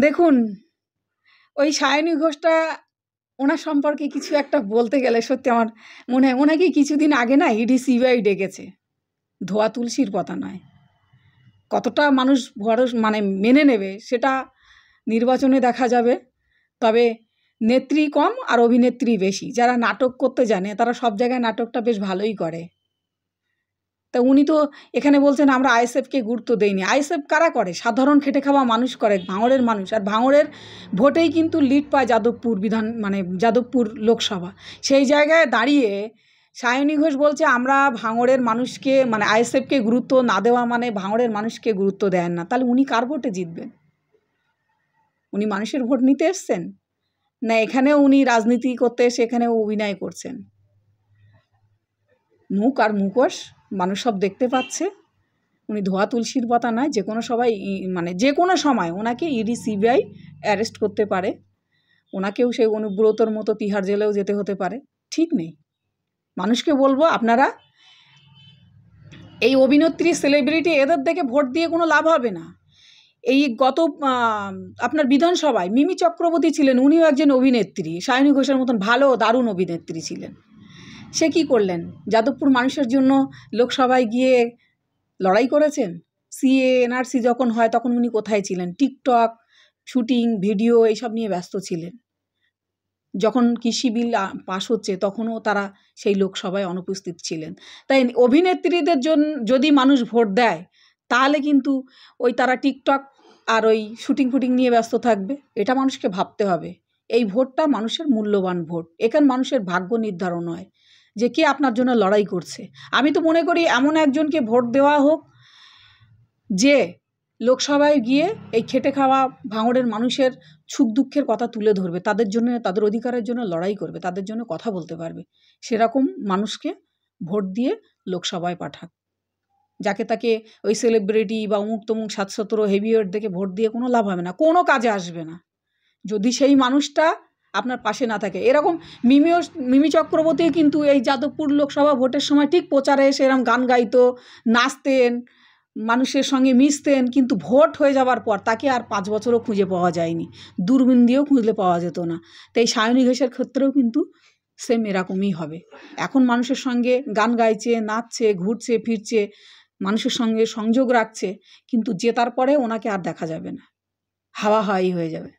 দেখুন, ওই সায়নী ঘোষটা ওনার সম্পর্কে কিছু একটা বলতে গেলে সত্যি আমার মনে হয় ওনাকে কিছুদিন আগে না ইডি সিবিআই ডেকেছে। ধোয়া তুলসীর পাতা নয়। কতটা মানুষ মানে মেনে নেবে সেটা নির্বাচনে দেখা যাবে। তবে নেত্রী কম আর অভিনেত্রী বেশি। যারা নাটক করতে জানে তারা সব জায়গায় নাটকটা বেশ ভালোই করে। তা উনি তো এখানে বলছেন আমরা আইএসএফকে গুরুত্ব দেইনি। আইএসএফ কারা করে? সাধারণ খেটে খাওয়া মানুষ করে, ভাঙড়ের মানুষ। আর ভাঙড়ের ভোটেই কিন্তু লিড পায় যাদবপুর যাদবপুর লোকসভা। সেই জায়গায় দাঁড়িয়ে সায়নী ঘোষ বলছে আমরা ভাঙড়ের মানুষকে মানে আইএসএফকে গুরুত্ব না দেওয়া মানে ভাঙড়ের মানুষকে গুরুত্ব দেন না। তাহলে উনি কার ভোটে জিতবেন? উনি মানুষের ভোট নিতে এসছেন, না এখানেও উনি রাজনীতি করতে এসে এখানেও অভিনয় করছেন? মুখ আর মুখোশ মানুষ সব দেখতে পাচ্ছে। উনি ধোয়া তুলসীর পাতা নয়। যে কোনো মানে যে কোনো সময় ওনাকে ইডি সিবিআই অ্যারেস্ট করতে পারে। ওনাকেও সেই অনুব্রতর মতো তিহার জেলেও যেতে হতে পারে, ঠিক নেই। মানুষকে বলবো আপনারা এই অভিনেত্রী সেলিব্রিটি এদের দেখে ভোট দিয়ে কোনো লাভ হবে না। এই গত আপনার বিধানসভায় মিমি চক্রবর্তী ছিলেন, উনিও একজন অভিনেত্রী, সায়নী ঘোষের মতন ভালো দারুণ অভিনেত্রী ছিলেন। সে কী করলেন? যাদবপুর মানুষের জন্য লোকসভায় গিয়ে লড়াই করেছেন। সিএ এনআরসি যখন হয় তখন উনি কোথায় ছিলেন? টিকটক, শুটিং, ভিডিও এইসব নিয়ে ব্যস্ত ছিলেন। যখন কৃষি বিল পাশ হচ্ছে তখনও তারা সেই লোকসভায় অনুপস্থিত ছিলেন। তাই অভিনেত্রীদের জন্য যদি মানুষ ভোট দেয় তাহলে কিন্তু ওই তারা টিকটক আর ওই শুটিং ফুটিং নিয়ে ব্যস্ত থাকবে। এটা মানুষকে ভাবতে হবে। এই ভোটটা মানুষের মূল্যবান ভোট। এখানে মানুষের ভাগ্য নির্ধারণ হয় যে কে আপনার জন্য লড়াই করছে। আমি তো মনে করি এমন একজনকে ভোট দেওয়া হোক যে লোকসভায় গিয়ে এই খেটে খাওয়া ভাঙড়ের মানুষের সুখ দুঃখের কথা তুলে ধরবে, তাদের জন্য, তাদের অধিকারের জন্য লড়াই করবে, তাদের জন্য কথা বলতে পারবে। সেরকম মানুষকে ভোট দিয়ে লোকসভায় পাঠাক। যাকে তাকে ওই সেলিব্রিটি বা অমুক তমুক ৭১৭ হেভিওয়েট দেখে ভোট দিয়ে কোনো লাভ হবে না, কোনো কাজে আসবে না যদি সেই মানুষটা আপনার পাশে না থাকে। এরকম মিমি চক্রবর্তী কিন্তু এই যাদবপুর লোকসভা ভোটের সময় ঠিক প্রচারে এসে এরকম গান গাইতো, নাচতেন, মানুষের সঙ্গে মিশতেন, কিন্তু ভোট হয়ে যাওয়ার পর তাকে আর ৫ বছরও খুঁজে পাওয়া যায়নি। দূরবীন দিয়েও খুঁজলে পাওয়া যেত না। তো এই সায়নী ঘোষের ক্ষেত্রেও কিন্তু সেম এরকমই হবে। এখন মানুষের সঙ্গে গান গাইছে, নাচছে, ঘুরছে ফিরছে, মানুষের সঙ্গে সংযোগ রাখছে, কিন্তু জেতার পরে ওনাকে আর দেখা যাবে না, হাওয়া হাওয়াই হয়ে যাবে।